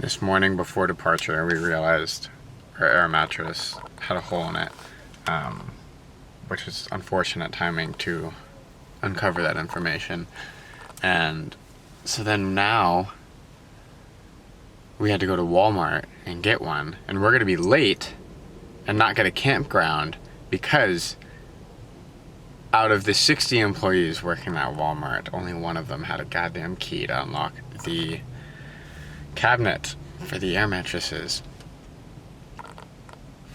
This morning before departure, we realized our air mattress had a hole in it, which is unfortunate timing to uncover that information. And so then now we had to go to Walmart and get one, and we're gonna be late and not get a campground because out of the 60 employees working at Walmart, only one of them had a goddamn key to unlock the cabinet for the air mattresses.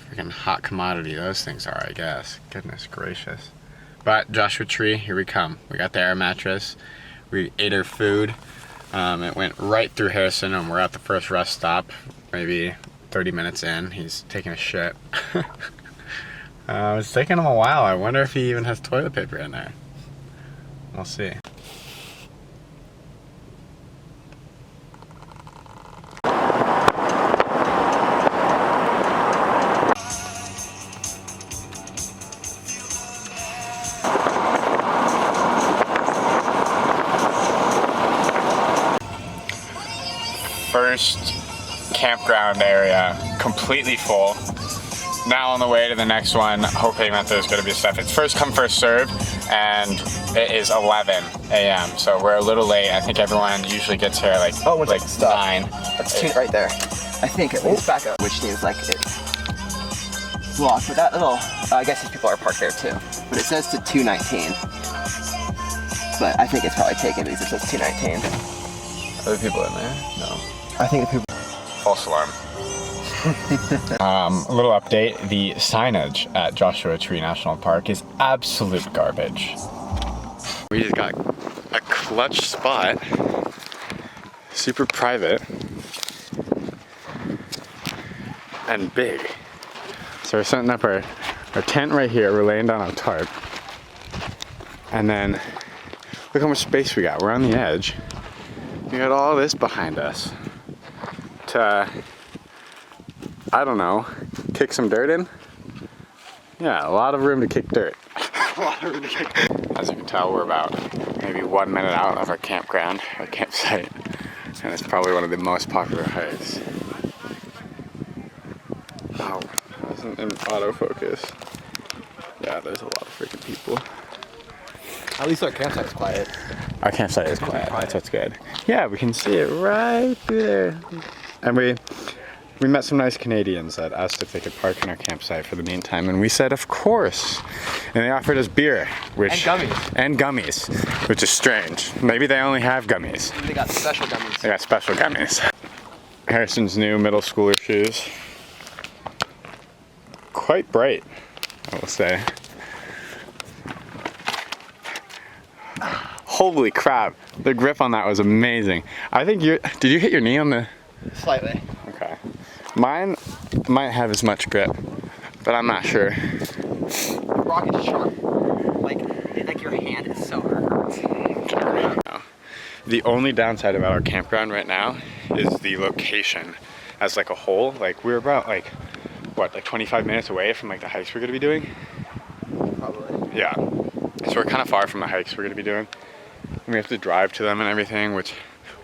Freaking hot commodity those things are, I guess. Goodness gracious. But Joshua Tree, here we come. We got the air mattress. We ate our food. It went right through Harrison, and we're at the first rest stop, maybe 30 minutes in. He's taking a shit. It's taking him a while. I wonder if he even has toilet paper in there. We'll see. First campground area completely full. Now on the way to the next one, hoping that there's going to be stuff. It's first come, first serve, and it is 11 a.m. So we're a little late. I think everyone usually gets here like 9. That's 2 right there. I think at least back up, which seems like it's locked. But that little, I guess these people are parked there too. But it says to 219. But I think it's probably taken because it says 219. Are there people in there? No. I think the people. False alarm. A little update, the signage at Joshua Tree National Park is absolute garbage. We just got a clutch spot, super private and big. So we're setting up our tent right here, we're laying down a tarp, and then look how much space we got. We're on the edge. We got all this behind us to, I don't know, kick some dirt in? Yeah, a lot of room to kick dirt. A lot of room to kick dirt. As you can tell, we're about maybe 1 minute out of our campground, our campsite, and it's probably one of the most popular hikes. Oh, that wasn't in autofocus. Yeah, there's a lot of freaking people. At least our campsite's quiet. Our campsite is quiet. That's what's good. Yeah, we can see it right through there. And we met some nice Canadians that asked if they could park in our campsite for the meantime, and we said of course. And they offered us beer, and gummies, which is strange. Maybe they only have gummies. They got special gummies. They got special gummies. Harrison's new middle schooler shoes. Quite bright, I will say. Holy crap, the grip on that was amazing. I think did you hit your knee on the? Slightly. Okay. Mine might have as much grip, but I'm not sure. The rock is sharp. Like your hand is so hurt. The only downside about our campground right now is the location as like a whole. Like we're about like 25 minutes away from like the hikes we're gonna be doing. Probably. Yeah. So we're kind of far from the hikes we're gonna be doing. And we have to drive to them and everything,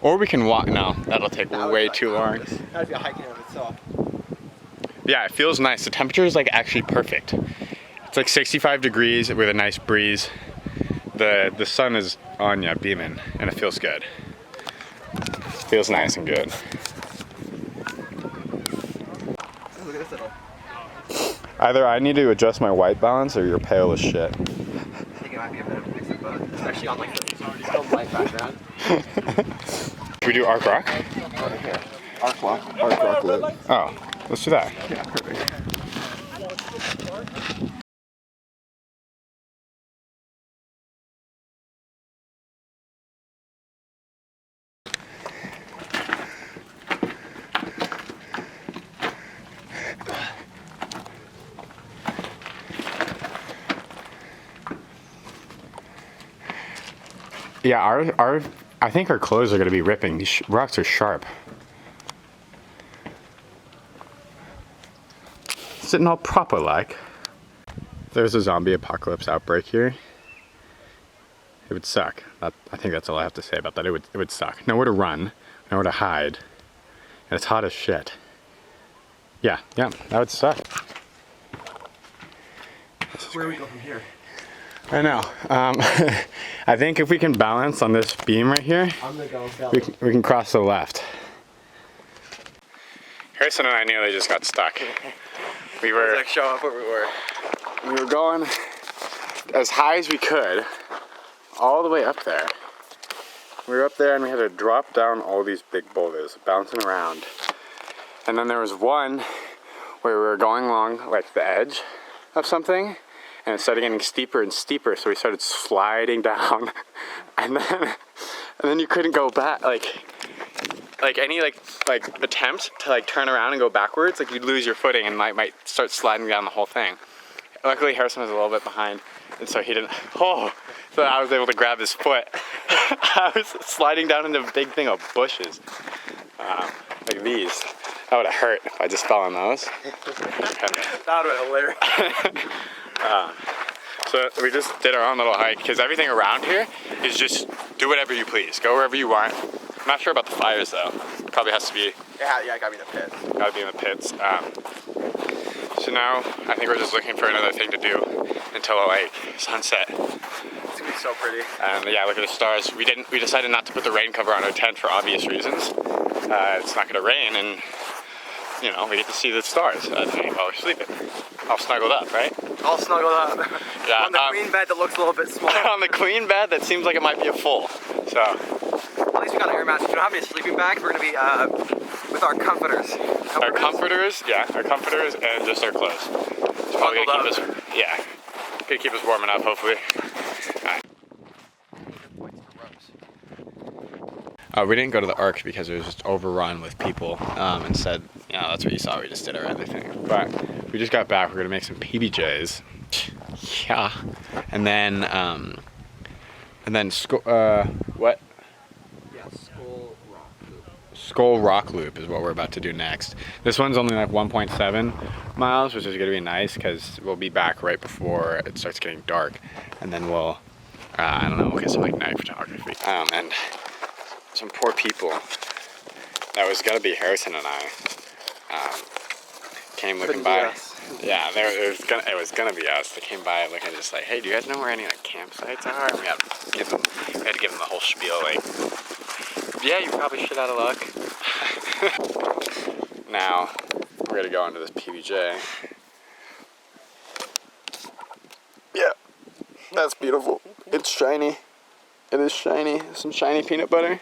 or we can walk. No, that'll take way too long. That'd be a hiking of itself. Yeah, it feels nice. The temperature is like actually perfect. It's like 65 degrees with a nice breeze. The sun is on you, beaming, and it feels good. Feels nice and good. Look at this little. Either I need to adjust my white balance or you're pale as shit. I think it might be a bit of a mix of both, especially on like the still light background. Should we do Arc Rock? Over here. Arc Rock loop. Oh, let's do that. Yeah, perfect. Yeah, I think our clothes are gonna be ripping. These rocks are sharp. Sitting all proper like. If there's a zombie apocalypse outbreak here, it would suck. I think that's all I have to say about that. It would suck. Nowhere to run, nowhere to hide. And it's hot as shit. Yeah, that would suck. Where do we go from here? I know. I think if we can balance on this beam right here, I'm gonna go. we can cross to the left. Harrison and I nearly just got stuck. We were Like show up where we were. we were going as high as we could, all the way up there. We were up there and we had to drop down all these big boulders, bouncing around. And then there was one where we were going along like the edge of something, and it started getting steeper and steeper, so we started sliding down. And then you couldn't go back, like any attempt to like turn around and go backwards, like you'd lose your footing and might start sliding down the whole thing. Luckily Harrison was a little bit behind, and so he didn't, so I was able to grab his foot. I was sliding down into a big thing of bushes, like these. That would have hurt if I just fell on those. That would have been hilarious. So we just did our own little hike, because everything around here is just do whatever you please, go wherever you want. I'm not sure about the fires though. Probably has to be. Yeah, it gotta be the pit. Gotta be in the pits. So now I think we're just looking for another thing to do until like sunset. It's gonna be so pretty. And yeah, look at the stars. We decided not to put the rain cover on our tent for obvious reasons. It's not gonna rain, and you know, we get to see the stars at night while we're sleeping. All snuggled up, right? All snuggled up. Yeah, on the queen bed that looks a little bit smaller. On the queen bed that seems like it might be a full. So at least we got an air mattress. We don't have any sleeping bags. We're gonna be with our comforters. our comforters and just our clothes. It's probably gonna keep us, gonna keep us warm enough, hopefully. We didn't go to the Ark because it was just overrun with people. Instead, that's what you saw. We just did our other thing. But we just got back. We're gonna make some PBJs. Yeah. And then what? Yeah, Skull Rock Loop. Skull Rock Loop is what we're about to do next. This one's only like 1.7 miles, which is gonna be nice because we'll be back right before it starts getting dark, and then we'll, I don't know, we'll get some like night photography. And some poor people. That was gonna be Harrison and I. Came looking by. Yeah, it was gonna be us. They came by looking just like, hey, do you guys know where any like campsites are? And we had to give them the whole spiel like, yeah, you're probably shit out of luck. Now we're gonna go into this PBJ. Yeah, that's beautiful. It's shiny. It is shiny. Some shiny peanut butter.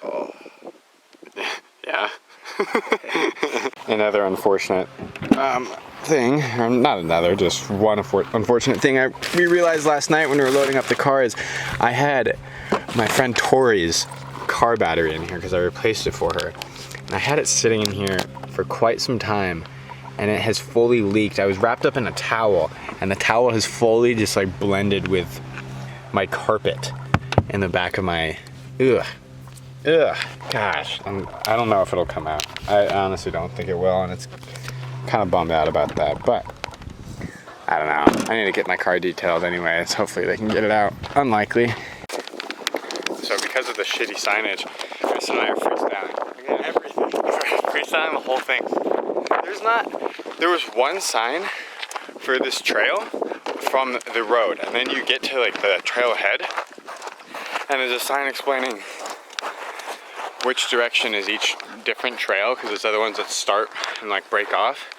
Oh. Yeah. Another unfortunate thing, or not another, just one unfortunate thing we realized last night when we were loading up the car is I had my friend Tori's car battery in here because I replaced it for her. And I had it sitting in here for quite some time, and it has fully leaked. I was wrapped up in a towel, and the towel has fully just like blended with my carpet in the back of my, gosh, I don't know if it'll come out. I honestly don't think it will, and it's kind of bummed out about that, but I don't know. I need to get my car detailed anyways. Hopefully they can get it out. Unlikely. So because of the shitty signage, Chris and I are freestyling. Again, everything. Freestyling the whole thing. There was one sign for this trail from the road, and then you get to like the trailhead, and there's a sign explaining which direction is each different trail, because there's other ones that start and like break off,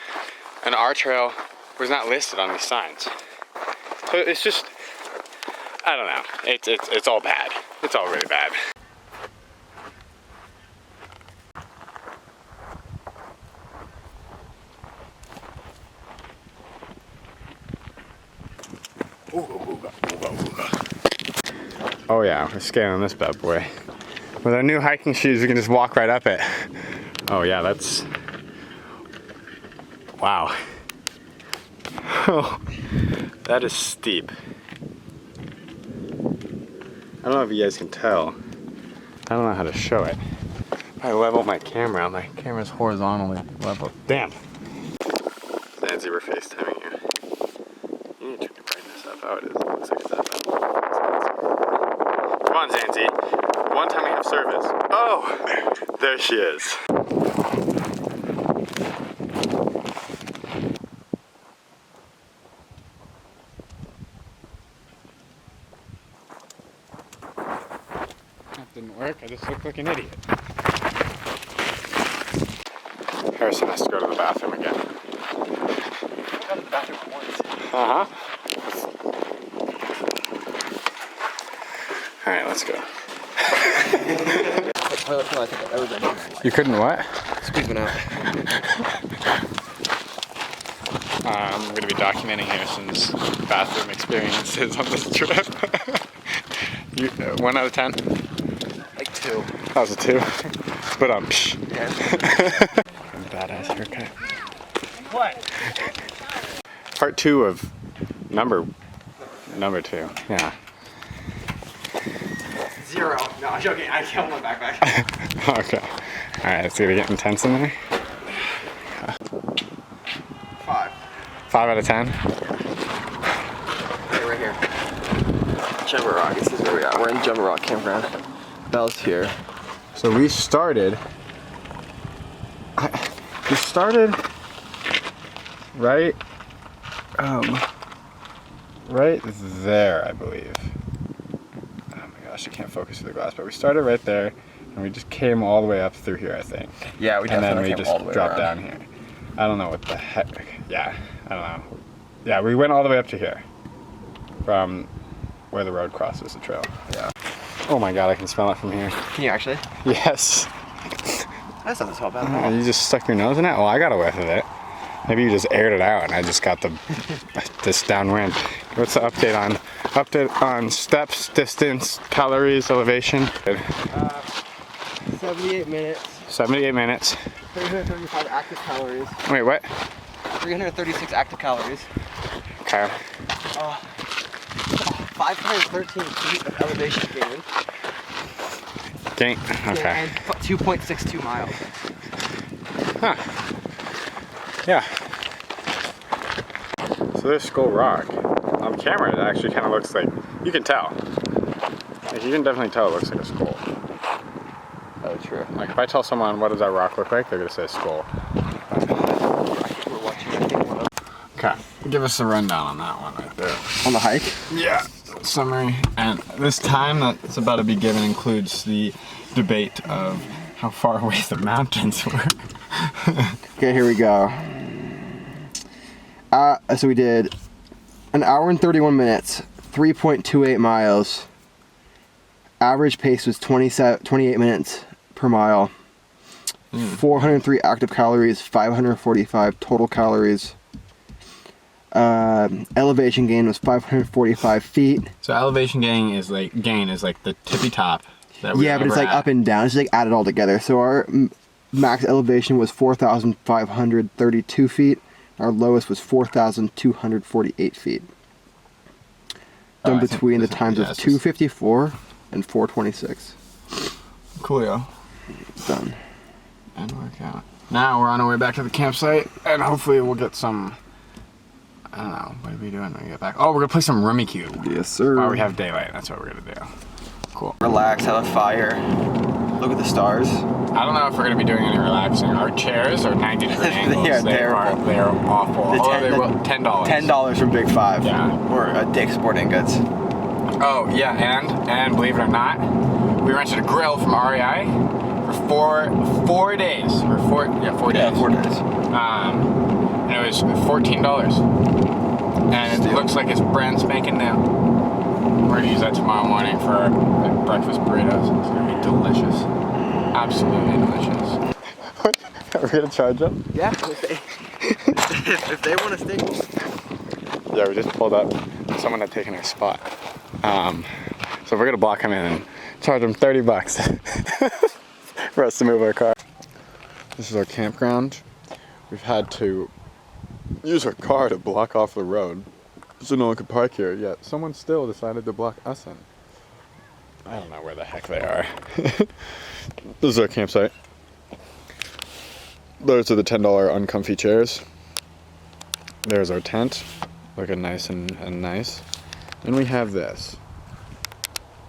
and our trail was not listed on these signs. So it's just, I don't know, it's all bad. It's all really bad. Oh yeah, we're scaling this bad boy. With our new hiking shoes, we can just walk right up it. Oh yeah, that's... Wow. Oh, that is steep. I don't know if you guys can tell. I don't know how to show it. If I level my camera's horizontally level. Damn. Nancy, we're FaceTiming you. You need to turn your brightness up. Oh, it is. It looks like it's up. Come on, Zanzi. one time we have service. Oh, there she is. That didn't work. I just looked like an idiot. Harrison has to go to the bathroom again. I got to the bathroom once. Uh-huh. Alright, let's go. You couldn't what? Squeeze one out. I'm going to be documenting Harrison's bathroom experiences on this trip. 1 out of 10? Like 2. That was a 2. But Yeah. badass haircut. What? Part 2 of number 2. Yeah. 0. No, I'm joking. I killed my backpack. Okay. Alright, it's gonna get intense in there. 5. 5 out of 10. Okay, right here. Gemma Rock. This is where we are. We're in Gemma Rock Campground. Belle's here. So we started right right there, I believe. Oh my gosh, I can't focus through the glass, but we started right there and we just came all the way up through here, I think. Yeah, we And then definitely we came just all the way dropped around. down here. I don't know what the heck. Yeah, I don't know. Yeah, we went all the way up to here from where the road crosses the trail. Yeah. Oh my god, I can smell it from here. Can you actually? Yes. That doesn't smell bad at all. You just stuck your nose in it? Well, I got a whiff of it. Maybe you just aired it out and I just got this downwind. What's the update on steps, distance, calories, elevation? 78 minutes. 78 minutes. 335 active calories. Wait, what? 336 active calories. Okay. 513 feet of elevation gain. Gain. Okay. And 2.62 miles. Huh. Yeah. So there's Skull Rock. On camera, it actually kind of looks like, you can tell. Like, you can definitely tell it looks like a skull. Oh, true. Like if I tell someone what does that rock look like, they're gonna say skull. We're watching. Okay, give us a rundown on that one right there. On the hike? Yeah, summary. And this time that's about to be given includes the debate of how far away the mountains were. Okay, here we go. So we did an hour and 31 minutes, 3.28 miles. Average pace was 28 minutes per mile. 403 active calories, 545 total calories. Elevation gain was 545 feet. So elevation gain is like the tippy top. That Yeah, but it's like up and down. It's like added all together. So our max elevation was 4,532 feet. Our lowest was 4,248 feet. Done between the times of 2:54 and 4:26. Coolio. Done. And workout. Now we're on our way back to the campsite, and hopefully we'll get some. I don't know. What are we doing when we get back? Oh, we're gonna play some Rummy Cube. Yes, sir. While we have daylight, that's what we're gonna do. Cool. Relax, have a fire, look at the stars. I don't know if we're gonna be doing any relaxing. Our chairs are 90-degree angles. They are They terrible. are awful. The Although they ten- will $10. $10 from Big Five. Yeah. Or Dick's Sporting Goods. Oh yeah, and believe it or not, we rented a grill from REI for 4 days. Or 4 days. Yeah, 4 days. And it was $14. And it looks like it's brand spanking new. We're gonna use that tomorrow morning for our breakfast burritos. It's gonna be delicious. Absolutely delicious. Are we gonna charge them? Yeah, if they want to stay. Yeah, we just pulled up. Someone had taken our spot. So we're gonna block him in and charge him $30 for us to move our car. This is our campground. We've had to use our car to block off the road so no one could park here, yet someone still decided to block us in. I don't know where the heck they are. This is our campsite. Those are the $10 uncomfy chairs. There's our tent, looking nice and nice. And we have this.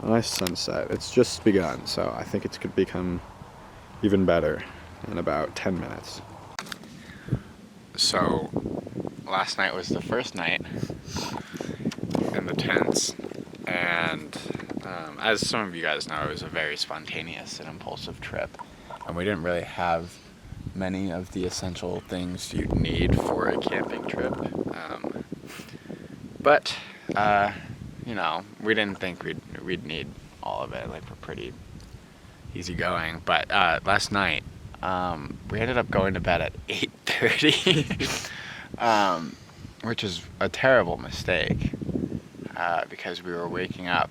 A nice sunset. It's just begun, so I think it's could become even better in about 10 minutes. So, last night was the first night in the tents, and as some of you guys know, it was a very spontaneous and impulsive trip, and we didn't really have many of the essential things you'd need for a camping trip. But you know, we didn't think we'd need all of it. Like, we're pretty easygoing. But last night, we ended up going to bed at 8:30, which is a terrible mistake because we were waking up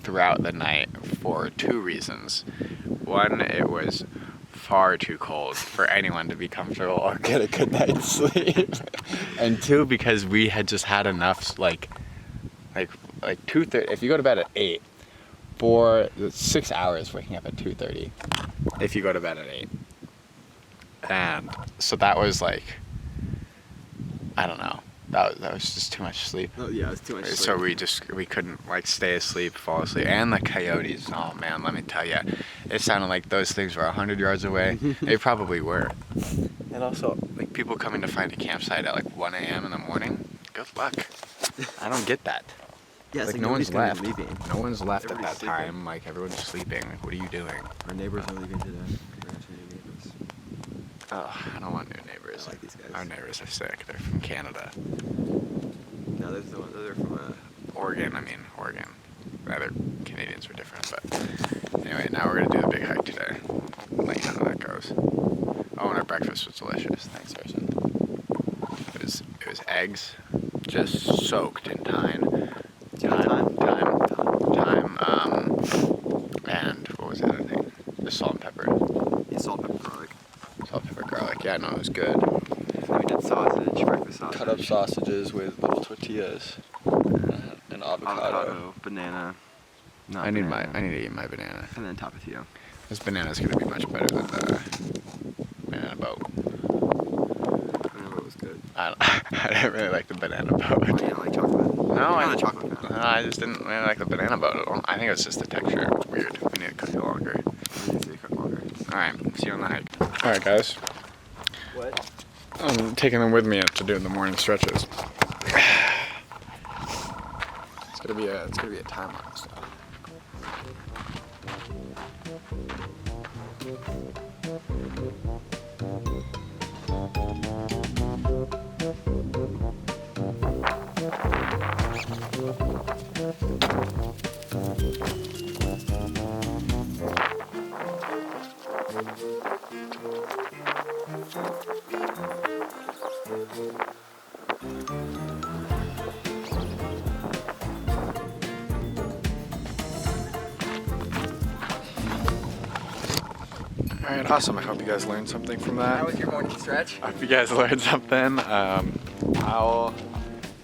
throughout the night for two reasons. One, it was far too cold for anyone to be comfortable or get a good night's sleep. And two, because we had just had enough, like 2:30. If you go to bed at 8, for 6 hours waking up at 2:30, if you go to bed at 8. And so that was like, I don't know. That was just too much sleep. Oh yeah, it's too much sleep. So we couldn't like stay asleep, fall asleep. And the coyotes, oh man, let me tell you, it sounded like those things were 100 yards away. They probably were. And also, like, people coming to find a campsite at like 1 a.m. in the morning, good luck. I don't get that. Yeah, Like, it's no one's left. leaving. No one's left at Everybody's that time. Like, everyone's sleeping. Like, what are you doing? Our neighbors are leaving today. We're actually new neighbors. Oh, I don't want new neighbors. I like these guys. Our neighbors are sick. They're from Canada. No, those are from Oregon. The other Canadians were different, but anyway, now we're gonna do the big hike today. I'll let you know how that goes. Oh, and our breakfast was delicious. Thanks, Harrison. It was eggs, just soaked in thyme. And what was the other thing? Just salt and pepper. Yeah, salt, pepper, garlic. Salt, pepper, garlic. Yeah, no, it was good. We did sausage, breakfast sausage. Cut up sausages with little tortillas and avocado. Banana. I need to eat my banana. And then tapatio. This banana's gonna be much better than the banana boat. Banana boat was good. I didn't really like the banana boat. Oh, you don't like chocolate? No, You're not a chocolate fan. No, I just didn't really like the banana boat at all. I think it was just the texture. It was weird. We need to cook it longer. Alright, see you on the hike. Alright, guys. What? I'm taking them with me to do the morning stretches. It's gonna be a time lapse. Alright, awesome. I hope you guys learned something from that. How was your morning stretch? I hope you guys learned something. If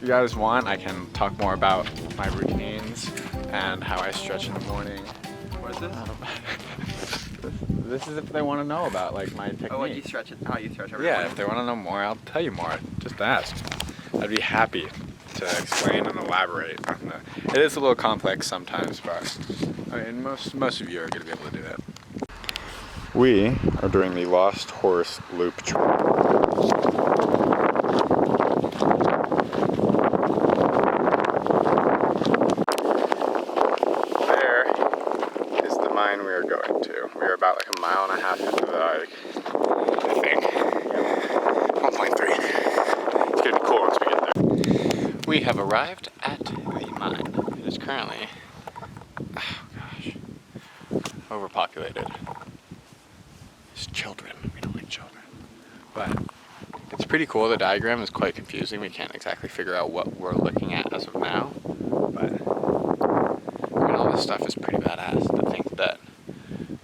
you guys want, I can talk more about my routines and how I stretch in the morning. What is this? This is if they want to know about like my technique. Oh, what you stretch it? How you stretch every Yeah, morning? if they want to know more, I'll tell you more. Just ask. I'd be happy to explain and elaborate on the. It is a little complex sometimes, but I mean, most of you are going to be able to do that. We are doing the Lost Horse Loop Trail. There is the mine we are going to. We are about like a mile and a half into the hike, I think. 1.3. It's gonna be cool once we get there. We have arrived at the mine. It is currently, overpopulated. It's children. We don't like children. But it's pretty cool. The diagram is quite confusing. We can't exactly figure out what we're looking at as of now. But I mean, all this stuff is pretty badass. To think that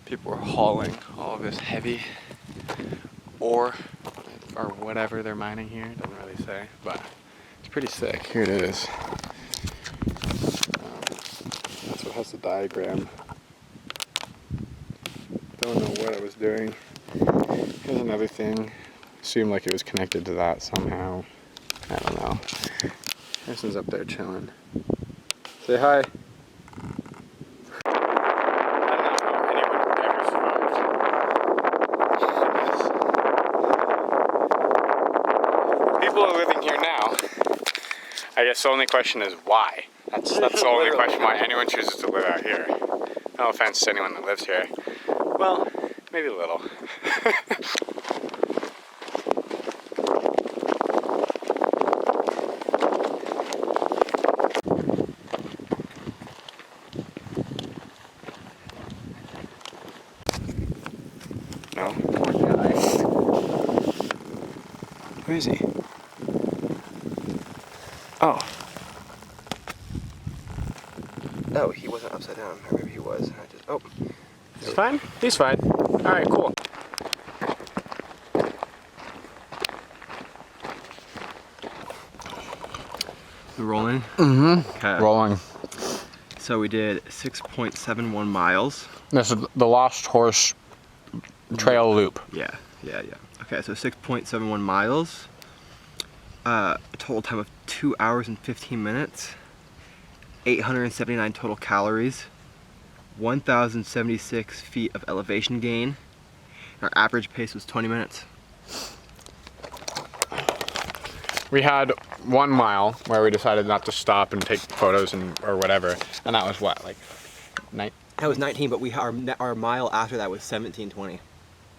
people are hauling all of this heavy ore or whatever they're mining here. It doesn't really say, but it's pretty sick. Here it is. That's what has the diagram. Don't know what I was doing. Here's another thing. Seemed like it was connected to that somehow. I don't know. Harrison's up there chilling. Say hi. I guess the only question is why. That's the only question why anyone chooses to live out here. No offense to anyone that lives here. Well, maybe a little. No? Poor guy. Who is he? Oh. Oh, he wasn't upside down. Or maybe he was. Oh. He's fine? He's fine. Alright, cool. We're rolling? Mm-hmm. Okay. Rolling. So we did 6.71 miles. This is the Lost Horse Trail Loop. Yeah. Okay, so 6.71 miles. A total time of 2 hours and 15 minutes. 879 total calories. 1,076 feet of elevation gain. Our average pace was 20 minutes. We had 1 mile where we decided not to stop and take photos or whatever, and that was what, like, night? That was 19, but our mile after that was 17:20.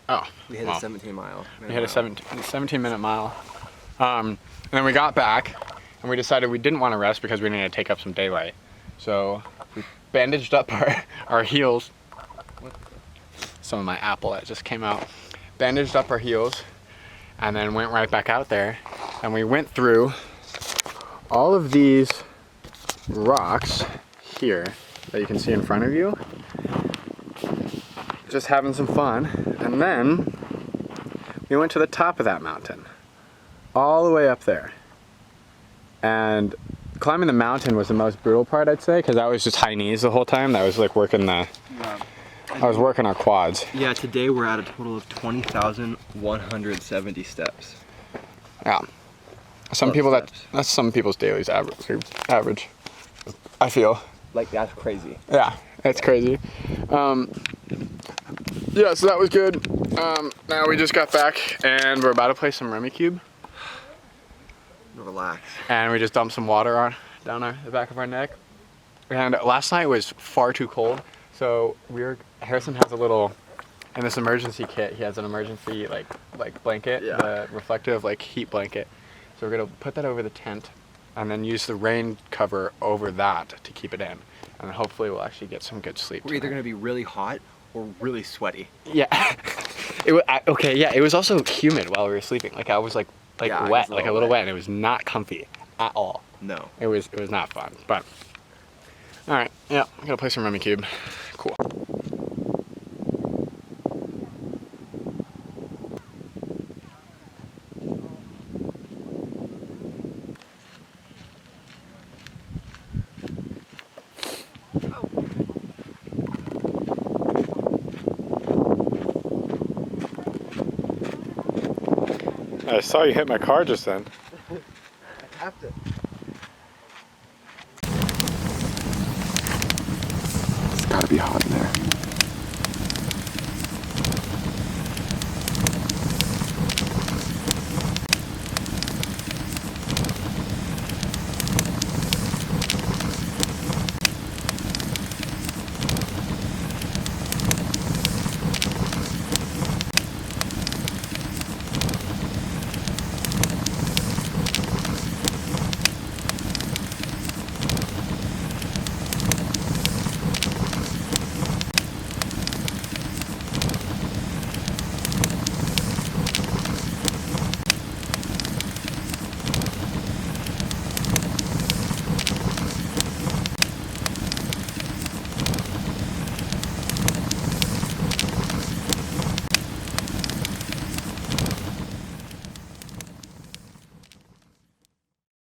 Oh, We hit a 17 mile. We hit a 17-minute mile. And then we got back, and we decided we didn't want to rest because we needed to take up some daylight. So we bandaged up our heels. Some of my apple that just came out. Bandaged up our heels, and then went right back out there. And we went through all of these rocks here that you can see in front of you. Just having some fun. And then we went to the top of that mountain, all the way up there. And climbing the mountain was the most brutal part, I'd say, because I was just high knees the whole time. That was like working I was working our quads. Yeah, today we're at a total of 20,170 steps. Yeah. Some people that's some people's daily average. I feel. Like, that's crazy. Yeah, it's crazy. Yeah, so that was good. Now we just got back and we're about to play some Rummikub. Relax. And we just dumped some water down the back of our neck. And last night was far too cold, so Harrison has a little, in this emergency kit, he has an emergency like blanket, the reflective heat blanket. So we're gonna put that over the tent, and then use the rain cover over that to keep it in, and hopefully we'll actually get some good sleep. We're either gonna be really hot or really sweaty. Yeah. It was also humid while we were sleeping. Like I was wet, like a little wet, and it was not comfy at all. No. It was not fun, but all right. Yeah, I'm gonna play some Rummikub. Cool. I saw you hit my car just then. I tapped it. It's gotta be hot in there.